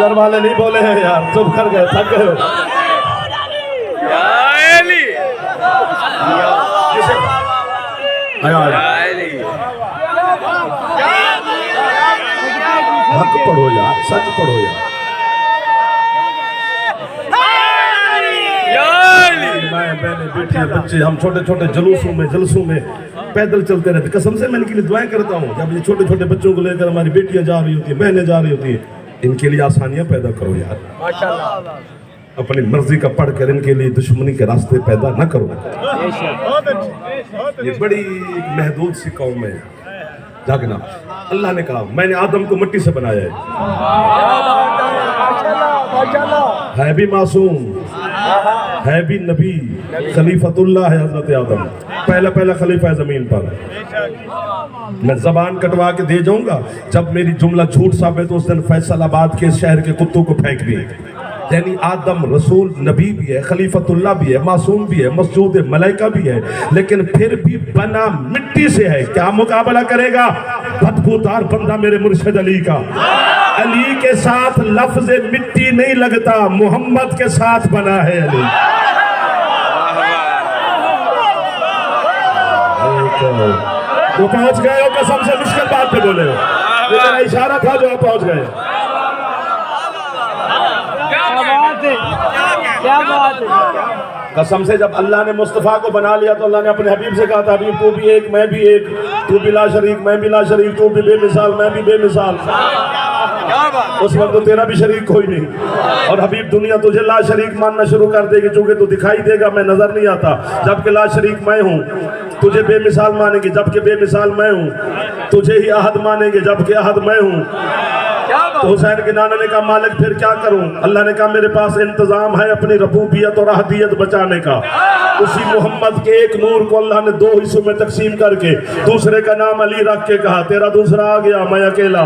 حیدر والے نہیں بولے ہیں یار، چپ کر گئے، تھک گئے ہو۔ یا علی آیا آیا حق پڑھو یار، سچ پڑھو یار۔ میں بہنیں بیٹیاں بچے ہم چھوٹے چھوٹے جلسوں میں پیدل چلتے رہتے، قسم سے میں ان کے لیے دعائیں کرتا ہوں، جب یہ چھوٹے چھوٹے بچوں کو لے کر ہماری بیٹیاں جا رہی ہوتی ہیں، بہنیں جا رہی ہوتی ہیں، ان کے لیے آسانیاں پیدا کرو یار، اپنی مرضی کا پڑھ کر ان کے لیے دشمنی کے راستے پیدا نہ کرو۔ یہ بڑی ایک محدود سی قوم ہے، جاگنا۔ اللہ نے کہا میں نے آدم کو مٹی سے بنایا ہے بھی معصوم، ہے بھی نبی، خلیفۃ اللہ ہے حضرت آدم، پہلا خلیفہ ہے زمین پر۔ میں زبان کٹوا کے دے جاؤں گا، جب میری جملہ جھوٹ ثابت ہو اس دن فیصل آباد کے شہر کے کتوں کو پھینک دیے۔ یعنی آدم رسول نبی بھی ہے، خلیفۃ اللہ بھی ہے، معصوم بھی ہے، مسجود ملائکہ بھی ہے، لیکن پھر بھی بنا مٹی سے ہے۔ کیا مقابلہ کرے گا بدبودار بندہ میرے مرشد علی کا؟ علی کے ساتھ لفظ مٹی نہیں لگتا، محمد کے ساتھ بنا ہے علی۔ تو پہنچ گئے ہو، قسم سے مشکل بات پہ بولے ہو، میرا اشارہ تھا جو آپ پہنچ گئے۔ قسم سے جب اللہ نے مصطفیٰ کو بنا لیا تو اللہ نے اپنے حبیب سے کہا تھا حبیب تو بھی ایک میں بھی ایک، تو بھی لا شریک میں بھی لا شریک، تو بھی بے مثال میں بھی بے مثال۔ اس وقت تو تیرا بھی شریک کوئی نہیں، اور حبیب دنیا تجھے لا شریک ماننا شروع کر دے گی، چونکہ تو دکھائی دے گا میں نظر نہیں آتا، جبکہ لا شریک میں ہوں۔ تجھے بے مثال مانیں گے جبکہ بے مثال میں ہوں، تجھے ہی احد مانیں گے جبکہ احد میں ہوں۔ تو حسین کے نانا نے کہا مالک پھر کیا کروں؟ اللہ نے کہا میرے پاس انتظام ہے اپنی ربوبیت اور احدیت بچانے کا۔ اسی محمد کے ایک نور کو اللہ نے 2 حصوں میں تقسیم کر کے دوسرے کا نام علی رکھ کے کہا تیرا دوسرا آ گیا، میں اکیلا۔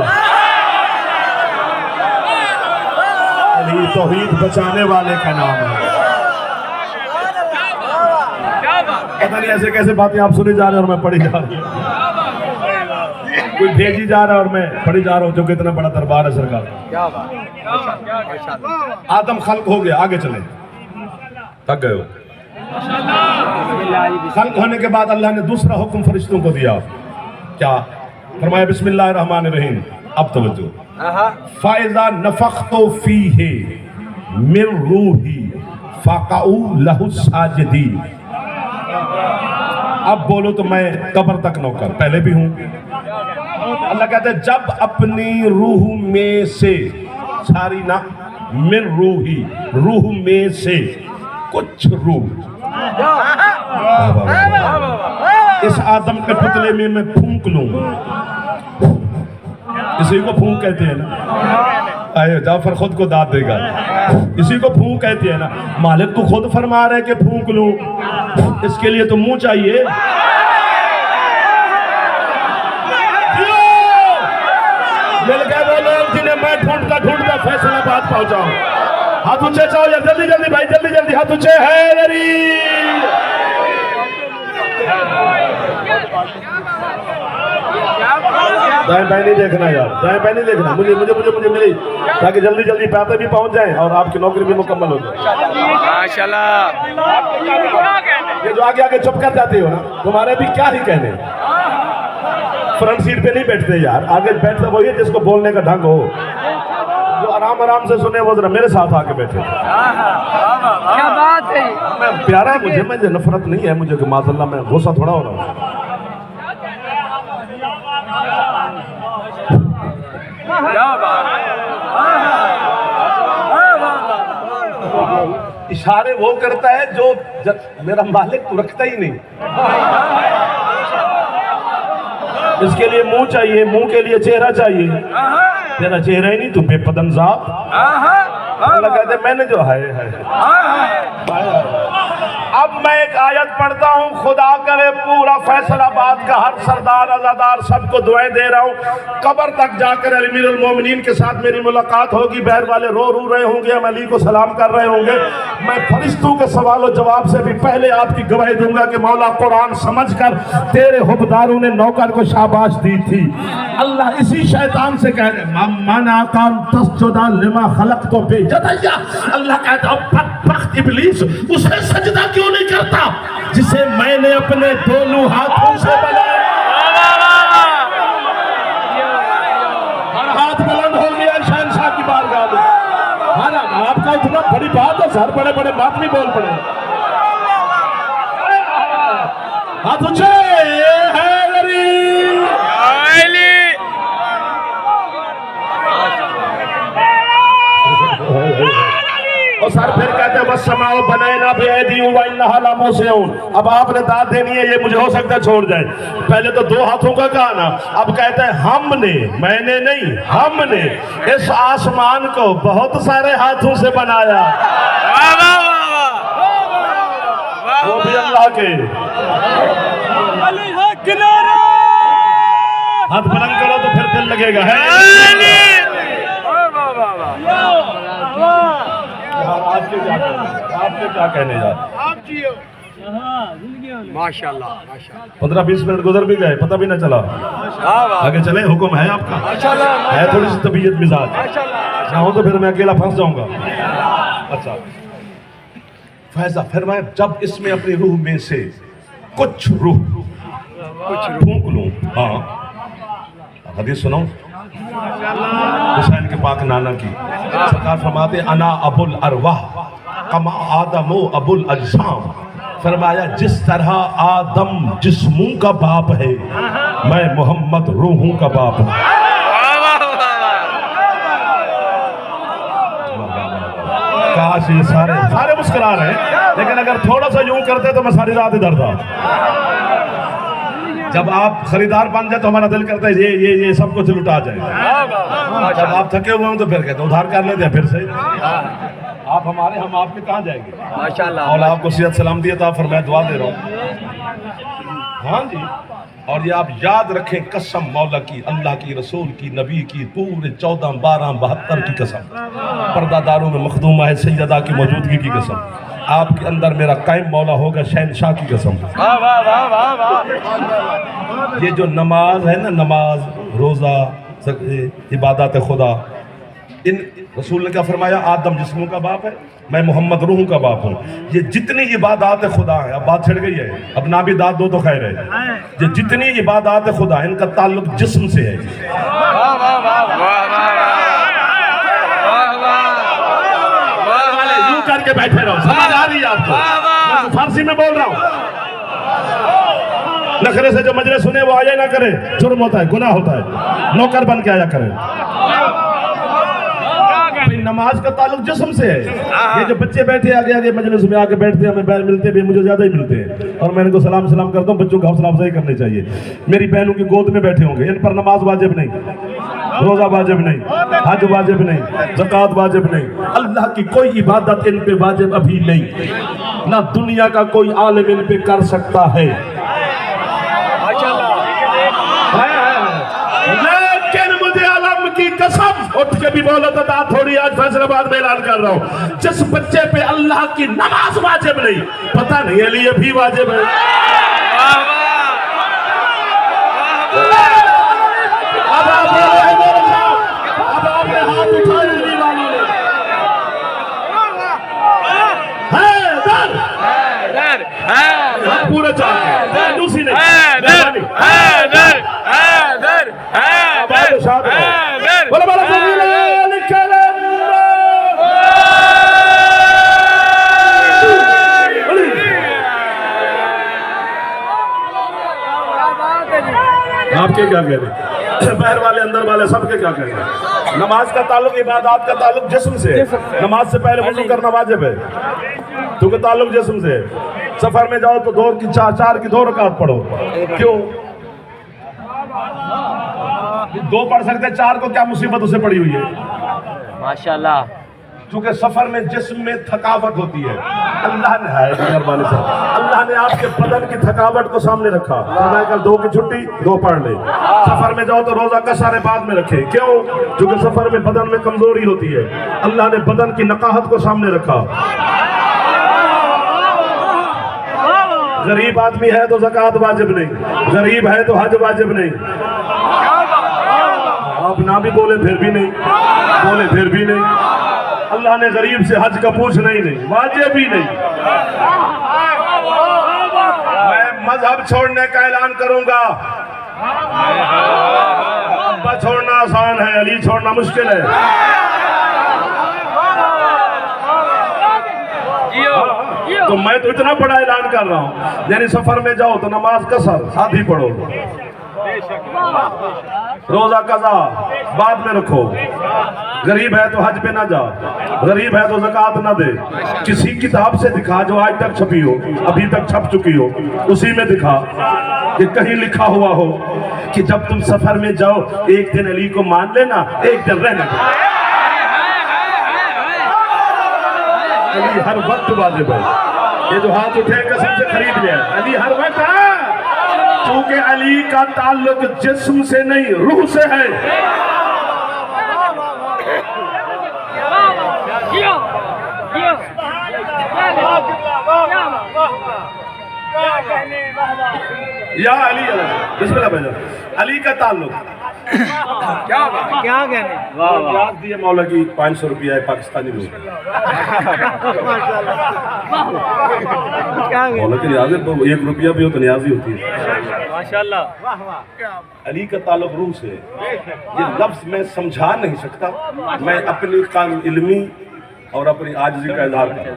علی توحید بچانے والے کا نام ہے۔ پتہ نہیں ایسے کیسے باتیں آپ سنے جا رہے ہیں اور میں پڑھی جا رہا ہوں، کوئی بھیجی جا رہا ہے اور میں پڑھی جا رہا ہوں، جو کہ اتنا بڑا دربار ہے سرکار۔ آدم خلق ہو گیا، آگے چلیں، تک گئے ہو۔ خلق ہونے کے بعد اللہ نے دوسرا حکم فرشتوں کو دیا، کیا فرمایا؟ بسم اللہ الرحمن الرحیم۔ اب توجہ، فَإِذَا نَفَخْتُ فِيهِ مِن رُوحِي فَقَعُوا لَهُ السَّاجِدِينَ۔ اب بولو تو میں قبر تک نوکر، پہلے بھی ہوں۔ اللہ کہتا ہے جب اپنی روح میں سے، ساری نا، من روحی، روح میں سے کچھ روح اس آدم کے پتلے میں پھونک لوں، اسی کو پھونک کہتے ہیں نا، آئے جعفر خود کو داد دے گا، اسی کو پھونک کہتے ہیں نا۔ مالک تو خود فرما رہے کہ پھونک لوں، اس کے لیے تو منہ چاہیے۔ مل گئے وہ لوگ جنہیں میں ڈھونڈتا فیصل آباد پہنچاؤں۔ ہاتھ اونچے چاہو یا جلدی بھائی، جلدی ہاتھ اونچے، حیدری۔ دائیں بائیں نہیں دیکھنا یار، دائیں بائیں نہیں دیکھنا، مجھے ملی، تاکہ جلدی پاتے بھی پہنچ جائیں اور آپ کی نوکری بھی مکمل ہو جائے۔ ماشاءاللہ۔ یہ جو آگے چپ کر جاتے ہو نا، تمہارے بھی کیا ہی کہنے، فرنٹ سیٹ پہ نہیں بیٹھتے یار، آگے بیٹھتا وہی ہے جس کو بولنے کا ڈھنگ ہو، جو آرام سے سنے وہ ذرا میرے ساتھ آ کے بیٹھے۔ کیا بات ہے، میں پیارا ہے مجھے نفرت نہیں ہے مجھے کہ معاذ اللہ میں غصہ تھوڑا ہو رہا ہوں۔ اشارے وہ کرتا ہے جو میرا مالک تو رکھتا ہی نہیں، اس کے لیے منہ چاہیے، منہ کے لیے چہرہ چاہیے، تیرا چہرہ ہی نہیں تو بے پدن ذات۔ اللہ کہتے ہیں میں نے جو ہے اب میں ایک آیت پڑھتا ہوں، خدا کرے پورا فیصل آباد کا ہر سردار عزادار سب کو دعائیں دے رہا ہوں، قبر تک جا کر امیر المومنین کے ساتھ میری ملاقات ہوگی، بہر والے رو رہے ہوں گے، ہم علی کو سلام کر رہے ہوں گے، میں فرشتوں کے سوال و جواب سے بھی پہلے آپ کی گواہی دوں گا کہ مولا قرآن سمجھ کر تیرے حبداروں نے نوکر کو شاباش دی تھی۔ اللہ اسی شیطان سے کہہ رہے مَنَا کَمْ تَسْجُدَ لِمَا خَلَقْتُ بِيَدَيَّ، اللہ کہتا ہے بدبخت ابلیس، اسے سجدہ کیوں نہیں کرتا جسے میں نے اپنے دونوں ہاتھوں سے بنایا۔ ہر ہاتھ بلند ہو گیا شہنشاہ کی بارگاہ میں۔ آپ کا اتنا بڑی بات ہے، سر بڑے بڑے بات نہیں بول پڑے۔ ہاتھ اونچے، اور سر پھر کہتے ہیں وَالسَّمَاءُ بَنَيْنَا بِأَيْدِيٍ وَإِنَّهَا لَمُوسِعُونَ۔ اب آپ نے داد دینی ہے، یہ مجھے ہو سکتا ہے چھوڑ جائے، پہلے تو دو ہاتھوں کا کہا نا، اب کہتے ہیں ہم نے، میں نے نہیں، ہم نے اس آسمان کو بہت سارے ہاتھوں سے بنایا، وہ بھی اللہ کے۔ ہاتھ بلند کرو تو پھر دل لگے گا، ہے آپ کے کیا کہنے جا رہے ہیں؟ ماشاءاللہ 15-20 منٹ گزر بھی گئے، پتہ بھی نہ چلا۔ آگے چلیں، حکم ہے آپ کا، ہے تھوڑی سی طبیعت مزاج، چاہوں تو پھر میں اکیلا پھنس جاؤں گا۔ اچھا فیضہ فرمائے جب اس میں اپنی روح میں سے کچھ روح پھونک لوں، ہاں حدیث سناؤں حسین کے پاک نانا کی، سرکار فرماتے انا ابو الارواح کما آدم ابو الاجسام، فرمایا جس طرح آدم جسموں کا باپ ہے میں محمد روحوں کا باپ ہوں۔ کاش یہ سارے مسکرا رہے ہیں، لیکن اگر تھوڑا سا یوں کرتے تو میں ساری رات ادھر تھا۔ جب آپ خریدار بن جائے تو ہمارا دل کرتا ہے یہ سب کچھ لٹا جائے، جب آپ تھکے ہوئے ہوں تو پھر کہتے ہیں ادھار کر لیتے ہیں پھر سے، آپ ہمارے، ہم آپ کے کہاں جائیں گے؟ اور آپ کو صحت سلامتی عطا فرمائے، دعا دے رہا ہوں۔ ہاں جی، اور یہ آپ یاد رکھیں قسم مولا کی، اللہ کی، رسول کی، نبی کی، پورے 14 12 72 کی قسم، پردہ داروں میں مخدومہ ہے سیدہ کی موجودگی کی قسم، آپ کے اندر میرا قائم مولا ہوگا شہنشاہ کی قسم۔ یہ جو نماز ہے نا، نماز، روزہ، عبادات خدا، ان رسول نے کیا فرمایا؟ آدم جسموں کا باپ ہے میں محمد روحوں کا باپ ہوں۔ یہ جتنی عبادات خدا ہے، اب بات چھڑ گئی ہے، اب نہ بھی داد دو تو خیر ہے، یہ جتنی عبادات خدا ہے ان کا تعلق جسم سے ہے۔ یوں کر کے بیٹھے رہو، سمجھ آ رہی ہے آپ کو؟ میں فارسی میں بول رہا ہوں، نخرے سے جو مجلس سنے وہ آیا نہ کرے، جرم ہوتا ہے، گناہ ہوتا ہے، نوکر بن کے آیا کرے۔ نماز کا تعلق جسم سے ہے۔ یہ جو بچے بیٹھے آگے مجلس میں آ کے بیٹھتے ہیں، ہمیں ملتے بھی مجھے زیادہ ہی ملتے ہیں، اور میں ان کو سلام کرتا ہوں، بچوں کا حوصلہ افزائی کرنی چاہیے۔ میری بہنوں کی گود میں بیٹھے ہوں گے، ان پر نماز واجب نہیں، روزہ واجب نہیں، حج واجب نہیں، زکوٰۃ واجب نہیں، اللہ کی کوئی عبادت ان پہ واجب ابھی نہیں، نہ دنیا کا کوئی عالم ان پہ کر سکتا ہے۔ لیکن مجھے علم کی قسم، اٹھ کے بھی بولا تو بات تھوڑی آج فیصل آباد میں اعلان کر رہا ہوں، جس بچے پہ اللہ کی نماز واجب نہیں، پتہ نہیں علی ابھی واجب ہے۔ اب آپ نے ہاتھ اٹھائے علی والوں نے، پورے چاہتے دوسری نہیں، آپ کے کیا کہہ رہے ہیں؟ باہر والے اندر والے سب کے کیا کہہ رہے ہیں؟ نماز کا تعلق، عبادات کا تعلق جسم سے ہے، نماز سے پہلے وضو کرنا واجب ہے کیونکہ تعلق جسم سے ہے۔ سفر میں جاؤ تو چار کی 2 رکعت پڑھو، کیوں؟ 2 پڑھ سکتے، 4 کو کیا مصیبت اسے پڑی ہوئی ہے؟ ماشاءاللہ چونکہ سفر میں جسم میں تھکاوٹ ہوتی ہے، اللہ نے ہے مہربانی سے اللہ نے آپ کے بدن کی تھکاوٹ کو سامنے رکھا، فرمایا کل 2 کی چھٹی 2 پڑھ لے، سفر میں جاؤ تو روزہ کا سارے بعد میں رکھے، کیوں؟ چونکہ سفر میں بدن میں کمزوری ہوتی ہے، اللہ نے بدن کی نقاہت کو سامنے رکھا۔ غریب آدمی ہے تو زکوٰۃ واجب نہیں، غریب ہے تو حج واجب نہیں، آپ نہ بھی بولے پھر بھی نہیں، بولے پھر بھی نہیں، اللہ نے غریب سے حج کا پوچھنا ہی نہیں، واجب ہی نہیں۔ میں مذہب چھوڑنے کا اعلان کروں گا، ابا چھوڑنا آسان ہے، علی چھوڑنا مشکل ہے۔ تو میں تو اتنا بڑا اعلان کر رہا ہوں، یعنی سفر میں جاؤ تو نماز قصر آدھی پڑھو، روزہ قضا بعد میں رکھو، غریب ہے تو حج پہ نہ جا، غریب ہے تو زکوٰۃ نہ دے، کسی کتاب سے دکھا جو آج تک چھپی ہو، ابھی تک چھپ چکی ہو، اسی میں دکھا کہ کہیں لکھا ہوا ہو کہ جب تم سفر میں جاؤ ایک دن علی کو مان لینا، ایک دن رہنا، علی ہر وقت واجب ہے۔ یہ جو ہاتھ اٹھے قسم سے خرید لیا، علی ہر وقت ہے، چونکہ علی کا تعلق جسم سے نہیں روح سے ہے۔ یا علی بسم اللہ بھائی، علی کا تعلق کیا کہنے، یاد دیے مولا کی 500 روپیہ ہے پاکستانی میں، مولا کی نیازی 1 روپیہ بھی ہو تو نیازی ہوتی ہے ماشاءاللہ۔ علی کا تعلق روح سے، یہ لفظ میں سمجھا نہیں سکتا، میں اپنی قانون علمی اور اپنی عاجزی کا اظہار کروں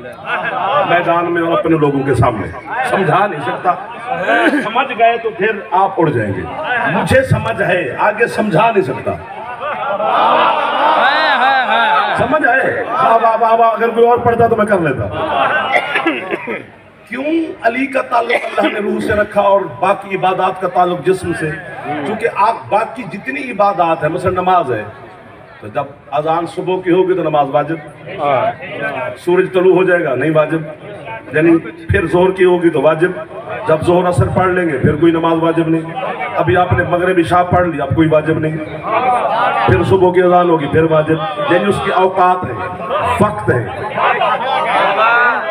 میدان میں اور اپنے لوگوں کے سامنے، سمجھا نہیں سکتا، سمجھ گئے تو پھر آپ اڑ جائیں گے، مجھے سمجھ ہے آگے سمجھا نہیں سکتا، سمجھ ہے بابا اگر کوئی اور پڑھتا تو میں کر لیتا۔ کیوں علی کا تعلق اللہ نے روح سے رکھا اور باقی عبادات کا تعلق جسم سے؟ چونکہ آپ باقی جتنی عبادات ہیں، مثلا نماز ہے تو جب اذان صبح کی ہوگی تو نماز واجب، سورج طلوع ہو جائے گا نہیں واجب، یعنی پھر ظہر کی ہوگی تو واجب، جب ظہر اثر پڑھ لیں گے پھر کوئی نماز واجب نہیں، ابھی آپ نے مغرب عشاء پڑھ لی اب کوئی واجب نہیں، پھر صبح کی اذان ہوگی پھر واجب، یعنی اس کی اوقات ہیں، وقت ہے۔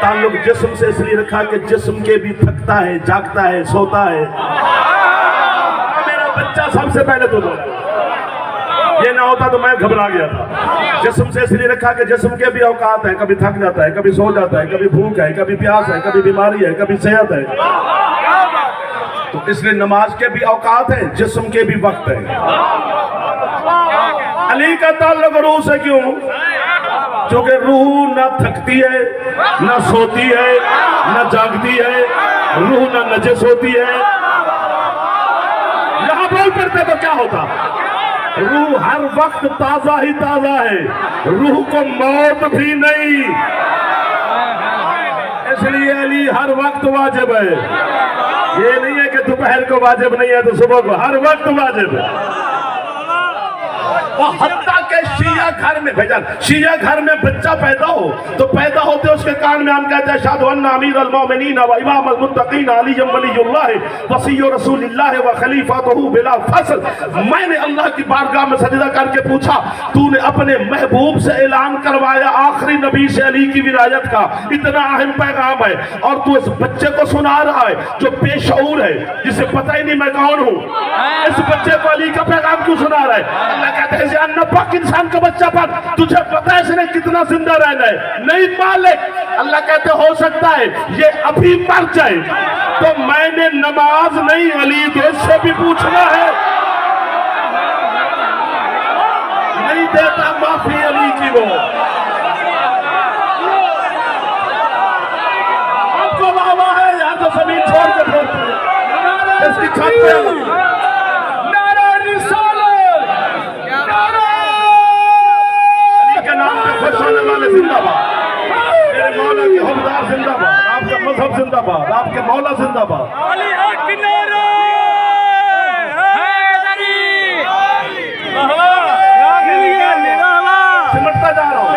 تعلق جسم سے اس لیے رکھا کہ جسم کے بھی تھکتا ہے، جاگتا ہے، سوتا ہے۔ میرا بچہ سب سے پہلے تو یہ نہ ہوتا تو میں گھبرا گیا تھا، جسم سے اس لیے رکھا کہ جسم کے بھی اوقات ہیں، کبھی تھک جاتا ہے، کبھی سو جاتا ہے، کبھی بھوک ہے، کبھی پیاس ہے، کبھی بیماری ہے، کبھی صحت ہے، تو اس لیے نماز کے بھی اوقات ہیں، جسم کے بھی وقت ہیں۔ علی کا تعلق روح سے کیوں؟ چونکہ روح نہ تھکتی ہے، نہ سوتی ہے، نہ جاگتی ہے، روح نہ نجس ہوتی ہے۔ یہاں بول پڑتے تو کیا ہوتا؟ روح ہر وقت تازہ ہی تازہ ہے، روح کو موت بھی نہیں، اس لیے علی ہر وقت واجب ہے۔ یہ نہیں ہے کہ دوپہر کو واجب نہیں ہے تو صبح کو، ہر وقت واجب ہے۔ حتیٰ کہ شیعہ گھر میں بھیجن، شیعہ گھر میں بچہ پیدا ہو تو پیدا ہوتے اس کے کان میں ہم کہتے ہیں اشہد ان امیر المومنین و امام المتقین علی ولی اللہ وصی رسول اللہ و خلیفۃہ بلا فصل۔ میں نے اللہ کی بارگاہ میں سجدہ کر کے پوچھا، تو نے اپنے محبوب سے اعلان کروایا آخری نبی سے علی کی ولایت کا، اتنا اہم پیغام ہے، اور تو اس بچے کو سنا رہا ہے جو بے شعور ہے، جسے پتہ ہی نہیں میں کون ہوں، اس بچے کو علی کا پیغام کیوں سنا رہا ہے؟ اللہ کہتے ہیں پاک انسان کا بچہ پاک، تجھے پتہ ہے اس نے کتنا زندہ رہنا ہے؟ نہیں مالک، اللہ کہتے ہو سکتا ہے یہ ابھی مر جائے، تو میں نے نماز نہیں علی دیش سے بھی پوچھنا ہے، نہیں دیتا معافی علی کی وہ۔ آپ کو بابا ہے یہاں تو زمین چھوڑ کے پھوڑتے ہیں، اس کی چھت پہ زندہ باد، میرے مولا کے حکمدار زندہ باد، آپ کا مذہب زندہ باد، آپ کے مولا زندہ باد۔ علی حق نعرہ حیدری، سمٹتا جا رہا ہوں،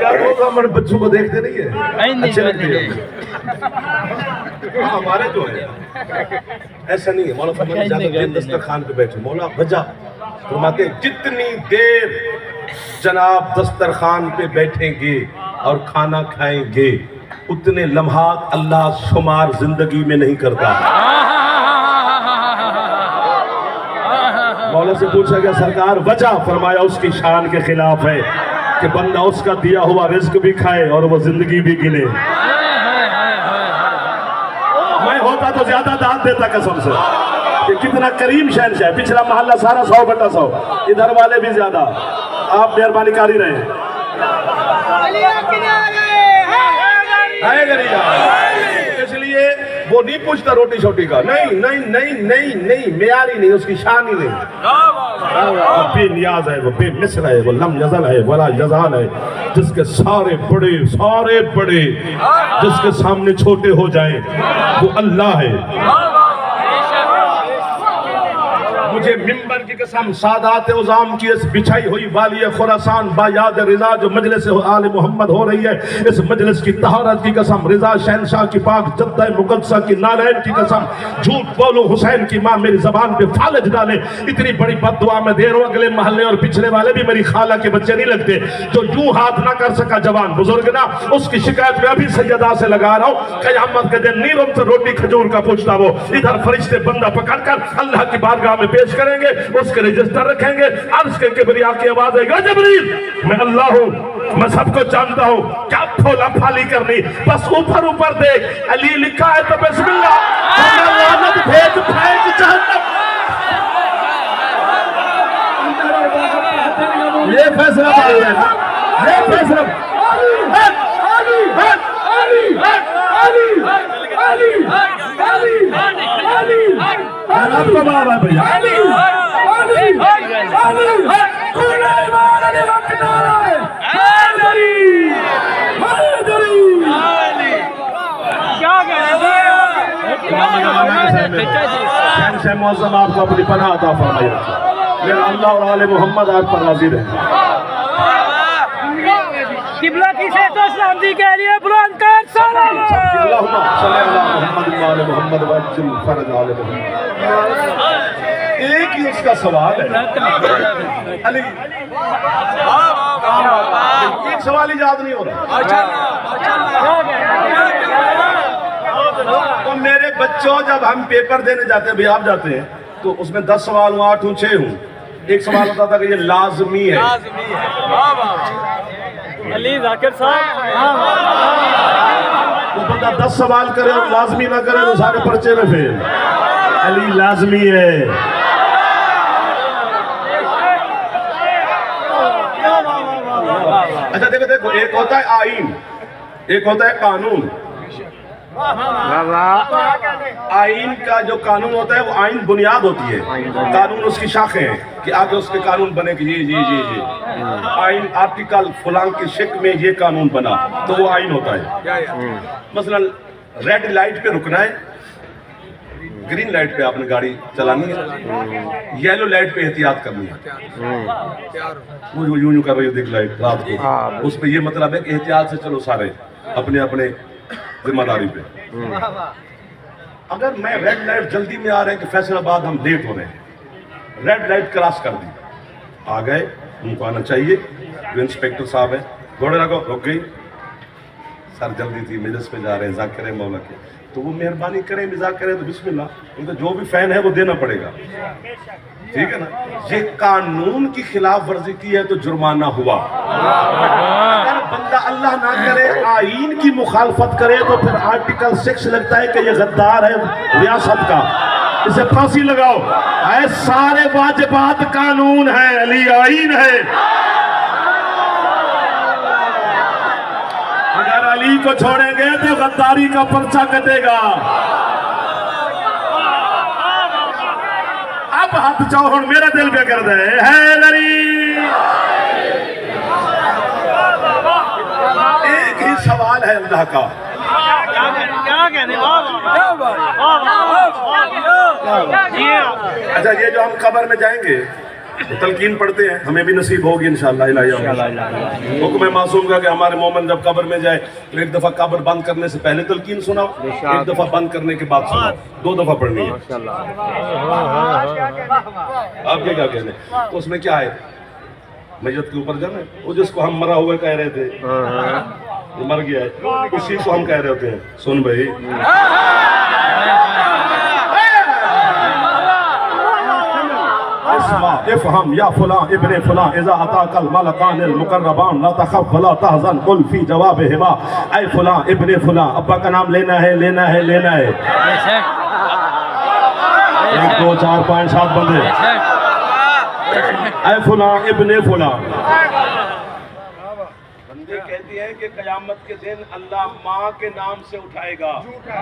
یار وہ تو ہمارے بچوں کو دیکھتے نہیں ہے، اچھے لگتے ہیں ہمارے جو ہے ایسا نہیں ہے. مولا فرماتے جاتے ہیں دسترخوان پہ بیٹھے، مولا وجہ فرماتے ہیں جتنی دیر جناب دسترخوان پہ بیٹھیں گے اور کھانا کھائیں گے اتنے لمحات اللہ شمار زندگی میں نہیں کرتا. مولا سے پوچھا گیا سرکار وجہ؟ فرمایا اس کی شان کے خلاف ہے کہ بندہ اس کا دیا ہوا رزق بھی کھائے اور وہ زندگی بھی گنے. میں ہوتا تو زیادہ داد دیتا قسم سے کہ کتنا کریم شہنشاہ ہے. پچھلا محلہ سارا 100/100، ادھر والے بھی زیادہ. آپ مہربانی کاری رہے ہیں. اس لیے وہ نہیں پوچھتا روٹی شوٹی کا، نہیں نہیں نہیں نہیں نہیں، معیاری نہیں، اس کی شان ہی نہیں. وہ بے نیاز ہے، وہ بے مثل ہے، وہ لم یزل ہے ولا یزال ہے، جس کے سارے بڑے جس کے سامنے چھوٹے ہو جائیں وہ اللہ ہے. مجھے ممبر کی قسم سادات عظام کی اس بچھائی ہوئی والی خراسان با یاد رضا جو مجلس آل محمد ہو رہی ہے، اس مجلس کی طہارت کی قسم، رضا شہنشاہ کی پاک جدہ مقدسہ کی نالین کی قسم، جھوٹ بولو حسین کی ماں میری زبان پہ فالج ڈالے. اتنی بڑی بد دعا میں دے رہا ہوں. اگلے محلے اور پچھلے والے بھی میری خالہ کے بچے نہیں لگتے. جو یوں ہاتھ نہ کر سکا جوان بزرگ نا، اس کی شکایت میں ابھی سیدہ سے لگا رہا ہوں. قیامت کے دن نیرم سے روٹی کھجور کا پوچھتا وہ ادھر فرشتے بندہ پکڑ کر اللہ کی بارگاہ میں پیش کریں گے، اس کے رجسٹر رکھیں گے. عرش کے کبریا کی آواز ہے گا جبریل میں اللہ ہوں، میں سب کو جانتا ہوں، کیا پھولا پھالی کرنی، بس اوپر دیکھ علی لکھا ہے تو بسم اللہ لعنت بھیج پھینک جہنم. یہ فیصلہ بھائی ہے، یہ فیصلہ آپ کو باب ہے بھئی شہنشاہ معظم آپ کو اپنی پناہ عطا فرمائے. میرا اللہ اور آل محمد آپ پر راضی رہے. قبلہ کی صحت و سلامتی کے لیے بلند کر سلام. اللہم صلی اللہ محمد و آل محمد وعجل فرج آل محمد. ایک ہی اس کا سوال ہے علی، ایک سوال ہی یاد نہیں ہو رہا. تو میرے بچوں جب ہم پیپر دینے جاتے ہیں، بھی آپ جاتے ہیں تو اس میں 10 سوال ہوں، 8 ہوں، 6 ہوں. ایک سوال ہوتا تھا کہ یہ لازمی ہے. علی ذاکر صاحب وہ بندہ 10 سوال کرے اور لازمی نہ کرے تو سارے پرچے میں فیل. علی لازمی ہے. اچھا دیکھو ایک ہوتا ہے آئین، ایک ہوتا ہے قانون. آئین کا جو قانون ہوتا ہے وہ آئین بنیاد ہوتی ہے، قانون اس کی شاخیں ہیں کہ آگے اس کے قانون بنے کہ جی آئین آرٹیکل فلاں کی شکل میں یہ قانون بنا تو وہ آئین ہوتا ہے. مثلا ریڈ لائٹ پہ رکنا ہے، گرین لائٹ پہ آپ نے گاڑی چلانی ہے، یلو لائٹ پہ احتیاط کرنی ہے. وہ یوں کر رہی ہے دیکھ لائٹ رات کو، اس پہ یہ مطلب ہے کہ احتیاط سے چلو سارے اپنے اپنے ذمہ داری پہ. اگر میں ریڈ لائٹ جلدی میں آ رہے ہیں کہ فیصل آباد ہم لیٹ ہو رہے ہیں، ریڈ لائٹ کراس کر دی، آ گئے، ان کو آنا چاہیے. جو انسپیکٹر صاحب ہیں گھوڑے رکھو، رک گئی سر جلدی تھی مجلس پہ جا رہے ہیں ذاکر مولا کے، تو وہ مہربانی کریں مزاق کریں تو بسم اللہ، ان کا جو بھی فین ہے وہ دینا پڑے گا. ٹھیک ہے نا. یہ قانون کی خلاف ورزی کی ہے تو جرمانہ ہوا. اگر بندہ اللہ نہ کرے آئین کی مخالفت کرے تو پھر آرٹیکل 6 لگتا ہے کہ یہ غدار ہے ریاست کا، اسے پھانسی لگاؤ. اے سارے واجبات قانون ہے، علی آئین ہے. اگر علی کو چھوڑیں گے تو غداری کا پرچہ کٹے گا. اب ہاتھ چوہن میرا دل پہ کر دے حیدری. ایک ہی سوال ہے اللہ کا، اچھا یہ جو ہم قبر میں جائیں گے تلقین پڑھتے ہیں, ہمیں بھی نصیب ہوگی انشاءاللہ الہی. حکم معصوم کا کہ ہمارے مومن جب قبر میں جائے تو ایک دفعہ قبر بند کرنے سے پہلے تلقین سناؤ, ایک دفعہ بند کرنے کے بعد سناؤ, 2 دفعہ پڑھنی ہے. آپ کیا کہنے تو اس میں کیا ہے, میت کے اوپر جانا ہے, وہ جس کو ہم مرا ہوا کہہ رہے تھے, جو مر گیا ہے اسی کو ہم کہہ رہے ہوتے ہیں. سن بھائی, افہم یا فلاں ابن فلاں اذا اتاک الملکان المقربان لا تخف ولا تحزن قل فی جوابہما, اے فلاں ابن فلاں, ابا کا نام لینا ہے لینا ہے لینا ہے. 1 2 4 5 7 بندے, اے فلاں ابن فلاں. بندے کہتے ہیں کہ قیامت کے دن اللہ ماں کے نام سے اٹھائے گا.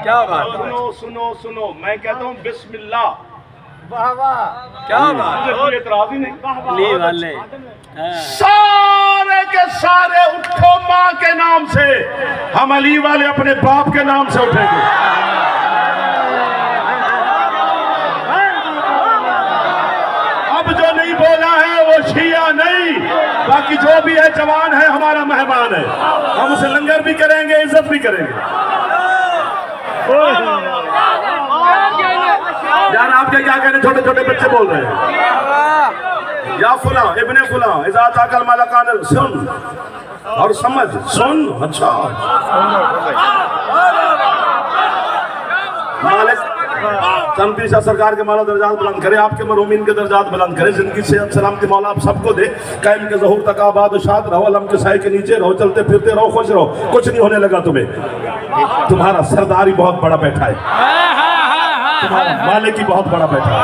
کیا بات, سنو سنو سنو, میں کہتا ہوں بسم اللہ. کیا بات, مجھے کوئی اعتراض ہی نہیں. لی والے سارے کے سارے اٹھو ماں کے نام سے, ہم علی والے اپنے باپ کے نام سے اٹھیں گے. اب جو نہیں بولا ہے وہ شیعہ نہیں, باقی جو بھی ہے جوان ہے, ہمارا مہمان ہے, ہم اسے لنگر بھی کریں گے, عزت بھی کریں گے. یار آپ کے کیا کہنے, چھوٹے چھوٹے بچے بول رہے ہیں. یا فلاں ابن فلاں اذا اتاک الملکان, سن اور سمجھ, سن. اچھا مالک چند پیشہ سرکار کے مولا درجات بلند کرے, آپ کے مرحومین کے درجات بلند کرے, زندگی سے سلامتی مولا آپ سب کو دے, قائم کے ظہور تک آباد و شاد رہو, علم کے سائے کے نیچے رہو, چلتے پھرتے رہو, خوش رہو, کچھ نہیں ہونے لگا تمہیں. تمہارا سرداری بہت بڑا بیٹھا ہے, تمہارا مالک ہی بہت بڑا بیٹھا ہے.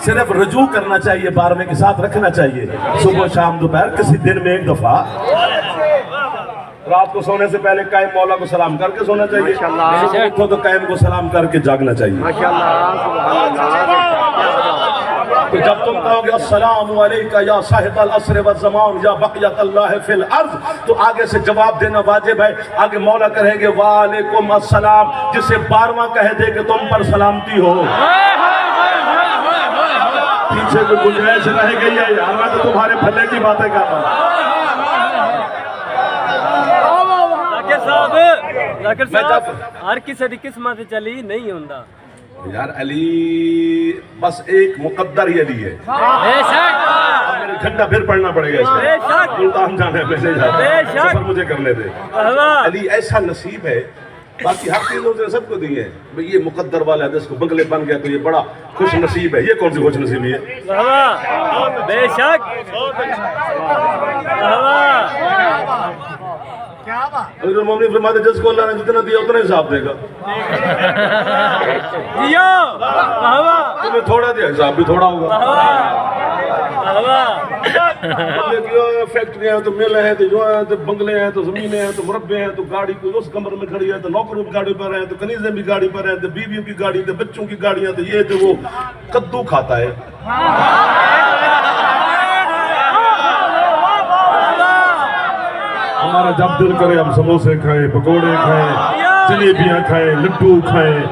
صرف رجوع کرنا چاہیے, بارنے کے ساتھ رکھنا چاہیے, صبح شام دوپہر, کسی دن میں 1 دفعہ. رات کو سونے سے پہلے قائم مولا کو سلام کر کے سونا چاہیے, صبح اٹھو تو قائم کو سلام کر کے جاگنا چاہیے. تو جب تم کہو گے السلام علیکہ یا صاحب العصر والزمان یا بقیت اللہ فی الارض, تو آگے سے جواب دینا واجب ہے. آگے مولا کہیں گے وعلیکم السلام, جسے 12واں کہہ دے کہ تم پر سلامتی ہو. پیچھے کوئی گنجائش رہ گئی ہے یار, میں تو تمہارے بھلے کی باتیں کر رہا ہوں. ذاکر صاحب ہر کسی دی قسمت چلی نہیں ہوندا یار. علی بس ایک مقدر ہی علی ہے. بے شک, میرے گھنٹہ پھر پڑھنا پڑے گا اس بے شک, ملتان جانا ہے, میسے جانا ہے, بے شک. سفر مجھے کرنے دے. علی ایسا نصیب ہے, باقی ہر چیزوں سے سب کو دی ہے. یہ مقدر والا ہے, جس کو بنگلے بن گیا تو یہ بڑا خوش نصیب ہے. یہ کون سی خوش نصیبی ہے؟ بے شک. امیر المومنین فرماتے جس کو اللہ نے جتنا دیا اتنا حساب دے گا. تمہیں تھوڑا دیا, حساب بھی تھوڑا ہوگا. فیکٹریاں ہیں تو میلے ہیں, تو جو ہیں تو بنگلے ہیں, تو زمینیں ہیں, تو مربے ہیں, تو گاڑی کوئی اس کمر میں کھڑی ہے, تو نوکروں کی گاڑی پر ہیں, تو کنیزیں بھی گاڑی پر ہیں, تو بیویوں کی گاڑی, تو بچوں کی گاڑیاں, تو یہ تو وہ کدو کھاتا ہے. ہمارا جب دل کرے ہم سموسے کھائیں, پکوڑے کھائیں, جلیبیاں کھائیں, لڈو کھائیں.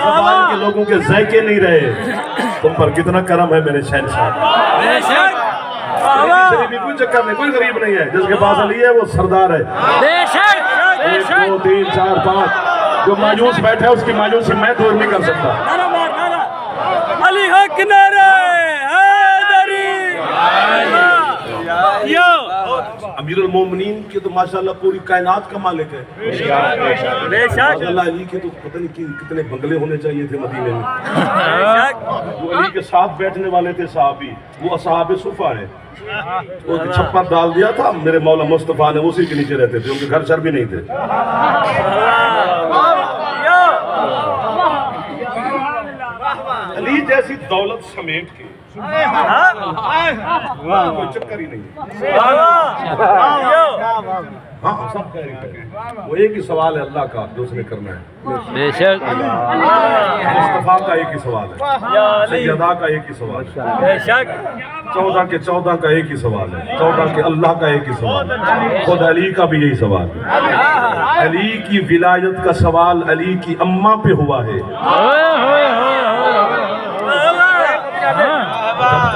زبان کے لوگوں کے ذائقے نہیں رہے. تم پر کتنا کرم ہے میرے شہنشاہ. بے شک, کوئی چکر نہیں, کوئی غریب نہیں ہے. جس کے پاس علی ہے وہ سردار ہے. بے شک, بے 1 شک. 2 3 4 5 جو مایوس بیٹھا ہے اس کی مایوسی میں دور نہیں کر سکتا. علی حق نعرہ حیدری. امیر المومنین کی تو ماشاءاللہ پوری کائنات کا مالک ہے. بے شک, اللہ علی کے تو پتہ نہیں کتنے بنگلے ہونے چاہیے تھے مدینے میں. بے شک. وہ علی کے ساتھ بیٹھنے والے تھے صحابی, وہ اصحاب صفا ہیں. وہ چھپر ڈال دیا تھا میرے مولا مصطفیٰ نے, اسی کے نیچے رہتے تھے, ان کے گھر شر بھی نہیں تھے. علی جیسی دولت سمیٹ کے کوئی چکر ہی نہیں. ہاں سب کہہ رہے ہیں, وہ ایک ہی سوال ہے اللہ کا جو اس نے کرنا ہے. بے شک, مصطفیٰ کا ایک ہی سوال ہے, سیدہ کا ایک ہی سوال ہے, بے شک. 14 کے 14 کا ایک ہی سوال ہے, 14 کے اللہ کا ایک ہی سوال ہے, خود علی کا بھی یہی سوال ہے. علی کی ولایت کا سوال علی کی اماں پہ ہوا ہے.